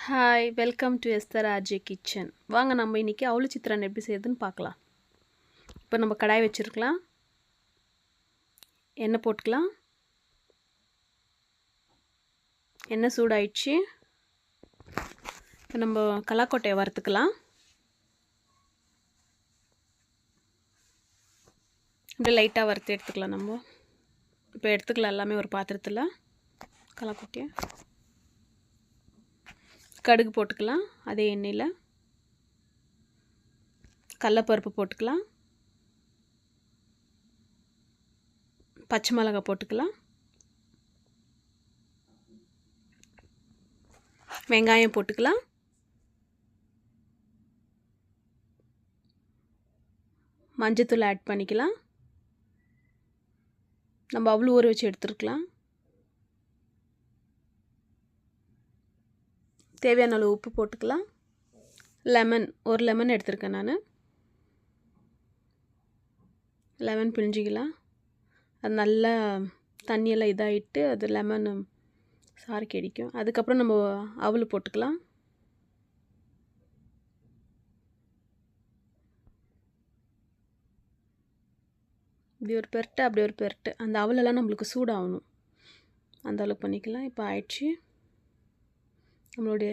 Hi welcome to Esther RJ kitchen. வாங்க நம்ம இன்றைக்கி அவுள் சித்திரான் எப்படி செய்யுதுன்னு பார்க்கலாம். இப்போ நம்ம கடாய் வச்சுருக்கலாம், எண்ணெய் போட்டுக்கலாம். எண்ணெய் சூடாயிடுச்சு. இப்போ நம்ம கலாக்கொட்டையை வறுத்துக்கலாம். இப்படி லைட்டாக வறுத்து எடுத்துக்கலாம். நம்ம இப்போ எடுத்துக்கலாம் எல்லாமே ஒரு பாத்திரத்தில். கலாக்கொட்டையை கடுகு போட்டுக்கலாம். அதே எண்ணெயில் கடலப்பருப்பு போட்டுக்கலாம், பச்சை மிளகாய் போட்டுக்கலாம், வெங்காயம் போட்டுக்கலாம், மஞ்சத்தூள் ஆட் பண்ணிக்கலாம். நம்ம அவ்வளோ ஊற வச்சு எடுத்துருக்கலாம். தேவையான அளவு உப்பு போட்டுக்கலாம். ஒரு லெமன் எடுத்துருக்கேன் நான். லெமன் பிழிஞ்சிக்கலாம். அது நல்லா தண்ணியெல்லாம் இதாகிட்டு அது லெமன் சாறு கிடைக்கும். அதுக்கப்புறம் நம்ம அவல் போட்டுக்கலாம். இப்படி ஒரு பெரட்டு அப்படி ஒரு பெரட்டு. அந்த அவலெல்லாம் நம்மளுக்கு சூடாகணும், அந்த அளவுக்கு பண்ணிக்கலாம். இப்போ ஆயிடுச்சு நம்மளுடைய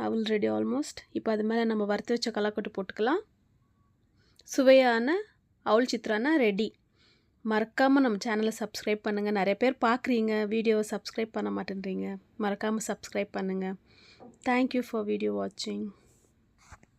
அவல் ரெடி ஆல்மோஸ்ட். இப்போ அது மேலே நம்ம வறுத்து வச்ச கலாக்கொட்டை போட்டுக்கலாம். சுவையான அவுள் சித்திரானா ரெடி. மறக்காமல் நம்ம சேனலை சப்ஸ்கிரைப் பண்ணுங்கள். நிறைய பேர் பார்க்குறீங்க, வீடியோவை சப்ஸ்கிரைப் பண்ண மாட்டேன்றீங்க. மறக்காமல் சப்ஸ்கிரைப் பண்ணுங்கள். தேங்க்யூ ஃபார் வீடியோ வாட்சிங்.